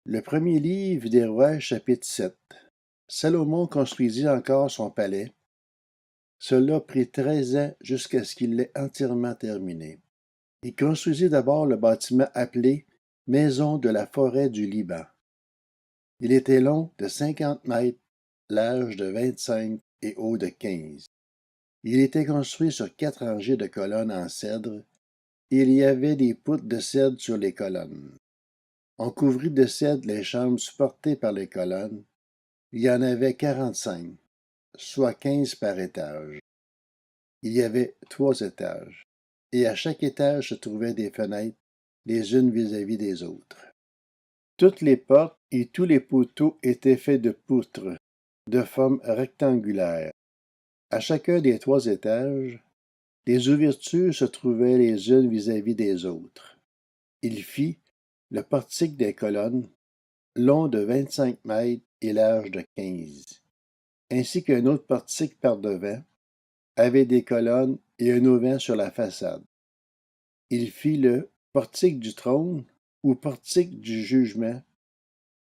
Le premier livre des Rois, chapitre 7. Salomon construisit encore son palais. Cela prit 13 ans jusqu'à ce qu'il l'ait entièrement terminé. Il construisit d'abord le bâtiment appelé Maison de la forêt du Liban. Il était long de 50 mètres, large de 25 et haut de 15. Il était construit sur 4 rangées de colonnes en cèdre, et il y avait des poutres de cèdre sur les colonnes. On couvrit de cèdre les chambres supportées par les colonnes. Il y en avait 45, soit 15 par étage. Il y avait 3 étages, et à chaque étage se trouvaient des fenêtres, les unes vis-à-vis des autres. Toutes les portes et tous les poteaux étaient faits de poutres, de forme rectangulaire. À chacun des 3 étages, les ouvertures se trouvaient les unes vis-à-vis des autres. Il fit le portique des colonnes, long de 25 mètres et large de 15, ainsi qu'un autre portique par-devant, avait des colonnes et un auvent sur la façade. Il fit le portique du trône, ou portique du jugement,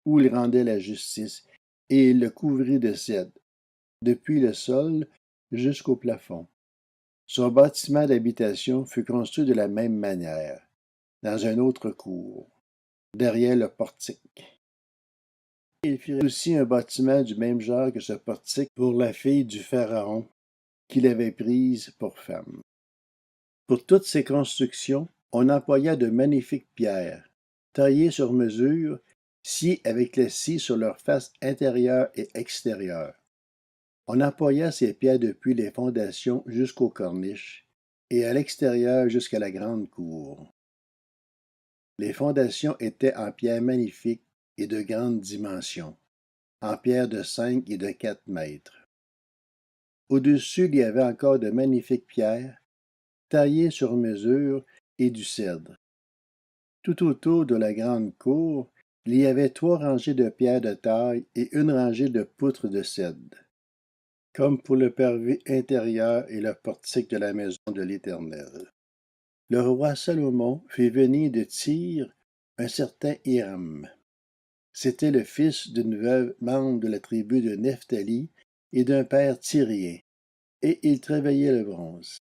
où il rendait la justice, et il le couvrit de cèdre, depuis le sol jusqu'au plafond. Son bâtiment d'habitation fut construit de la même manière, dans un autre cour, derrière le portique. Il fit aussi un bâtiment du même genre que ce portique pour la fille du Pharaon, qu'il avait prise pour femme. Pour toutes ces constructions, on employa de magnifiques pierres, taillées sur mesure, sciées avec les scies sur leur face intérieure et extérieure. On employa ces pierres depuis les fondations jusqu'aux corniches, et à l'extérieur jusqu'à la grande cour. Les fondations étaient en pierres magnifiques et de grandes dimensions, en pierres de 5 et de 4 mètres. Au-dessus, il y avait encore de magnifiques pierres, taillées sur mesure, et du cèdre. Tout autour de la grande cour, il y avait 3 rangées de pierres de taille et une rangée de poutres de cèdre, comme pour le parvis intérieur et le portique de la maison de l'Éternel. Le roi Salomon fit venir de Tyr un certain Hiram. C'était le fils d'une veuve membre de la tribu de Nephtali et d'un père tyrien, et il travaillait le bronze.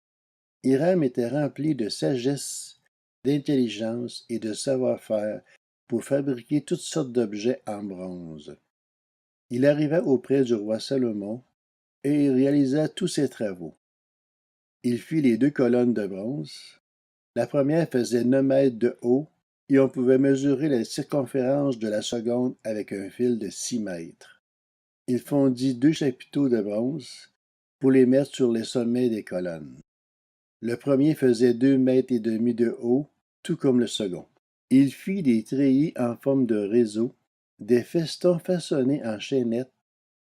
Hiram était rempli de sagesse, d'intelligence et de savoir-faire pour fabriquer toutes sortes d'objets en bronze. Il arriva auprès du roi Salomon et il réalisa tous ses travaux. Il fit les 2 colonnes de bronze. La première faisait 9 mètres de haut et on pouvait mesurer la circonférence de la seconde avec un fil de 6 mètres. Il fondit 2 chapiteaux de bronze pour les mettre sur les sommets des colonnes. Le premier faisait 2 mètres et demi de haut, tout comme le second. Il fit des treillis en forme de réseau, des festons façonnés en chaînettes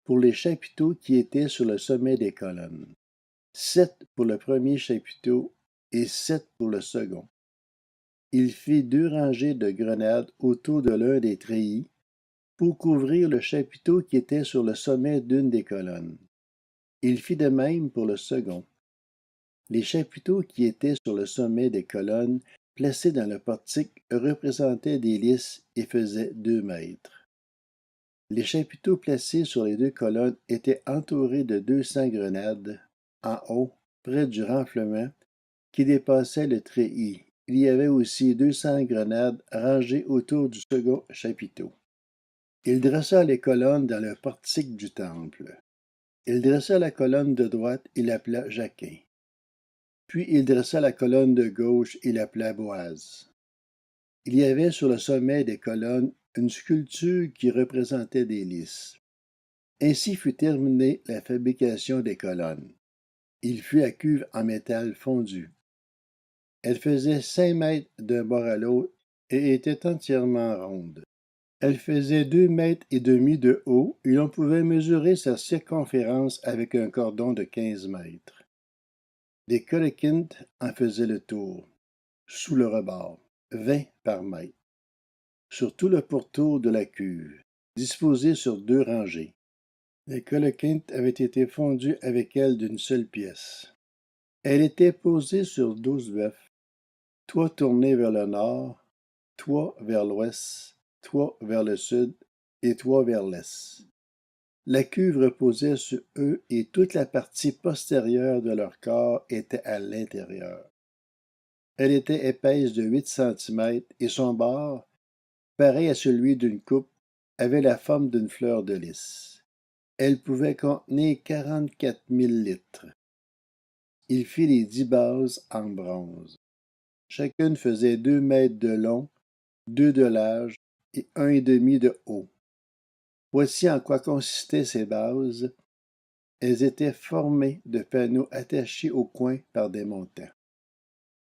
pour les chapiteaux qui étaient sur le sommet des colonnes. 7 pour le premier chapiteau et 7 pour le second. Il fit 2 rangées de grenades autour de l'un des treillis pour couvrir le chapiteau qui était sur le sommet d'une des colonnes. Il fit de même pour le second. Les chapiteaux qui étaient sur le sommet des colonnes placées dans le portique représentaient des lys et faisaient 2 mètres. Les chapiteaux placés sur les 2 colonnes étaient entourés de 200 grenades, en haut, près du renflement, qui dépassait le treillis. Il y avait aussi 200 grenades rangées autour du second chapiteau. Il dressa les colonnes dans le portique du temple. Il dressa la colonne de droite et l'appela Jachin. Puis il dressa la colonne de gauche et l'appela Boaz. Il y avait sur le sommet des colonnes une sculpture qui représentait des lys. Ainsi fut terminée la fabrication des colonnes. Il fut à cuve en métal fondu. Elle faisait 5 mètres d'un bord à l'autre et était entièrement ronde. Elle faisait 2 mètres et demi de haut et l'on pouvait mesurer sa circonférence avec un cordon de 15 mètres. Des collequintes en faisaient le tour, sous le rebord, 20 par mètre, sur tout le pourtour de la cuve, disposés sur 2 rangées. Les collequintes avaient été fondues avec elles d'une seule pièce. Elle était posée sur 12 bœufs, 3 tournés vers le nord, 3 vers l'ouest, trois vers le sud et trois vers l'est. La cuve reposait sur eux et toute la partie postérieure de leur corps était à l'intérieur. Elle était épaisse de 8 centimètres et son bord, pareil à celui d'une coupe, avait la forme d'une fleur de lys. Elle pouvait contenir 44 000 litres. Il fit les 10 bases en bronze. Chacune faisait 2 mètres de long, 2 de large et 1,5 de haut. Voici en quoi consistaient ces bases. Elles étaient formées de panneaux attachés au coin par des montants.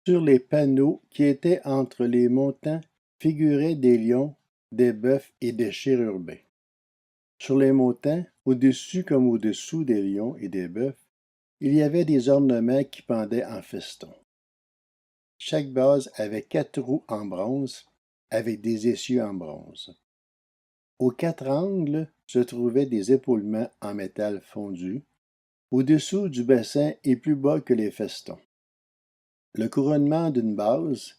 Sur les panneaux qui étaient entre les montants figuraient des lions, des bœufs et des chérubins. Sur les montants, au-dessus comme au-dessous des lions et des bœufs, il y avait des ornements qui pendaient en festons. Chaque base avait 4 roues en bronze, avec des essieux en bronze. Aux 4 angles se trouvaient des épaulements en métal fondu, au-dessous du bassin et plus bas que les festons. Le couronnement d'une base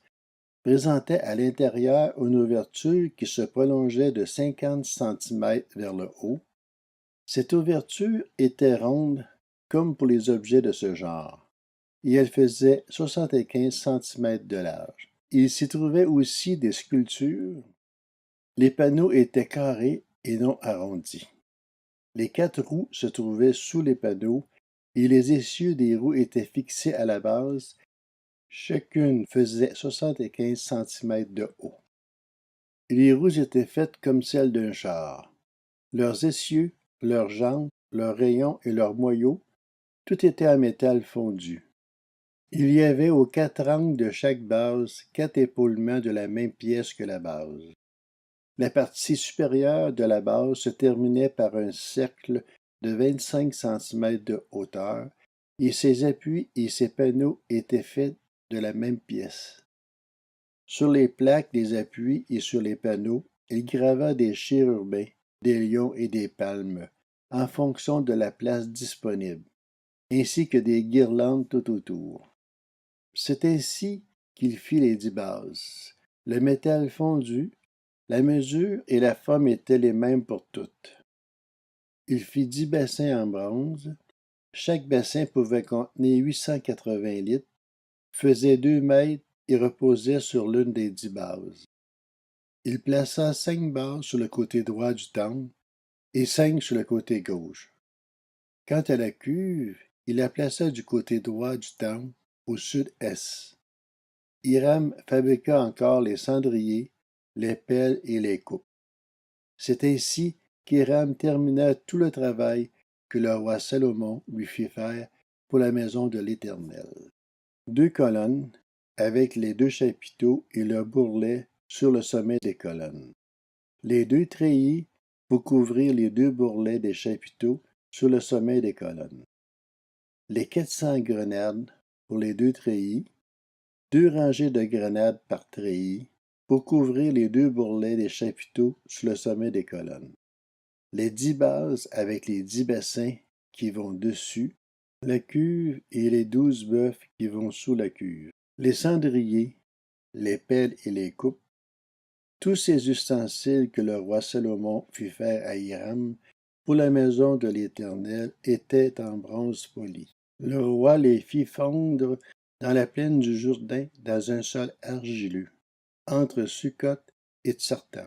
présentait à l'intérieur une ouverture qui se prolongeait de 50 centimètres vers le haut. Cette ouverture était ronde comme pour les objets de ce genre, et elle faisait 75 centimètres de large. Il s'y trouvait aussi des sculptures. Les panneaux étaient carrés et non arrondis. Les 4 roues se trouvaient sous les panneaux et les essieux des roues étaient fixés à la base. Chacune faisait 75 centimètres de haut. Les roues étaient faites comme celles d'un char. Leurs essieux, leurs jambes, leurs rayons et leurs moyaux, tout était en métal fondu. Il y avait aux 4 angles de chaque base 4 épaulements de la même pièce que la base. La partie supérieure de la base se terminait par un cercle de 25 centimètres de hauteur et ses appuis et ses panneaux étaient faits de la même pièce. Sur les plaques des appuis et sur les panneaux, il grava des chérubins, des lions et des palmes, en fonction de la place disponible, ainsi que des guirlandes tout autour. C'est ainsi qu'il fit les 10 bases. Le métal fondu, la mesure et la forme étaient les mêmes pour toutes. Il fit 10 bassins en bronze. Chaque bassin pouvait contenir 880 litres, faisait 2 mètres et reposait sur l'une des 10 bases. Il plaça 5 bases sur le côté droit du temple et 5 sur le côté gauche. Quant à la cuve, il la plaça du côté droit du temple, au sud-est. Hiram fabriqua encore les cendriers, les pelles et les coupes. C'est ainsi qu'Hiram termina tout le travail que le roi Salomon lui fit faire pour la maison de l'Éternel. 2 colonnes, avec les 2 chapiteaux et le bourrelet sur le sommet des colonnes. Les 2 treillis pour couvrir les 2 bourrelets des chapiteaux sur le sommet des colonnes. Les 400 grenades pour les 2 treillis, 2 rangées de grenades par treillis pour couvrir les 2 bourrelets des chapiteaux sur le sommet des colonnes. Les 10 bases avec les 10 bassins qui vont dessus, la cuve et les 12 bœufs qui vont sous la cuve, les cendriers, les pelles et les coupes, tous ces ustensiles que le roi Salomon fit faire à Hiram pour la maison de l'Éternel étaient en bronze poli. Le roi les fit fondre dans la plaine du Jourdain dans un sol argileux, entre Sukkot et Tsartan.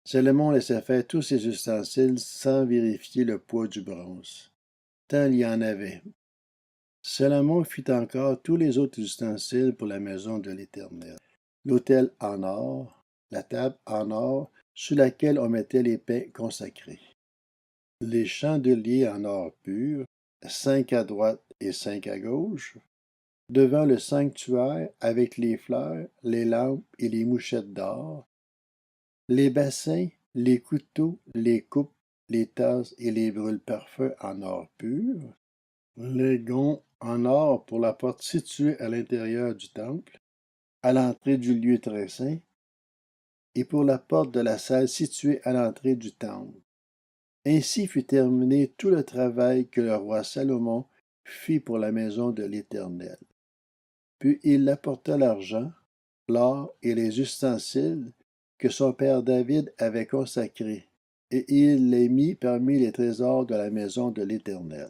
Salomon laissa faire tous ces ustensiles sans vérifier le poids du bronze, tant il y en avait. Salomon fit encore tous les autres ustensiles pour la maison de l'Éternel. L'autel en or, la table en or sur laquelle on mettait les pains consacrés. Les chandeliers en or pur, 5 à droite et 5 à gauche, devant le sanctuaire avec les fleurs, les lampes et les mouchettes d'or, les bassins, les couteaux, les coupes, les tasses et les brûle-parfums en or pur, les gonds en or pour la porte située à l'intérieur du temple, à l'entrée du lieu très saint, et pour la porte de la salle située à l'entrée du temple. Ainsi fut terminé tout le travail que le roi Salomon fit pour la maison de l'Éternel. Puis il apporta l'argent, l'or et les ustensiles que son père David avait consacré, et il les mit parmi les trésors de la maison de l'Éternel.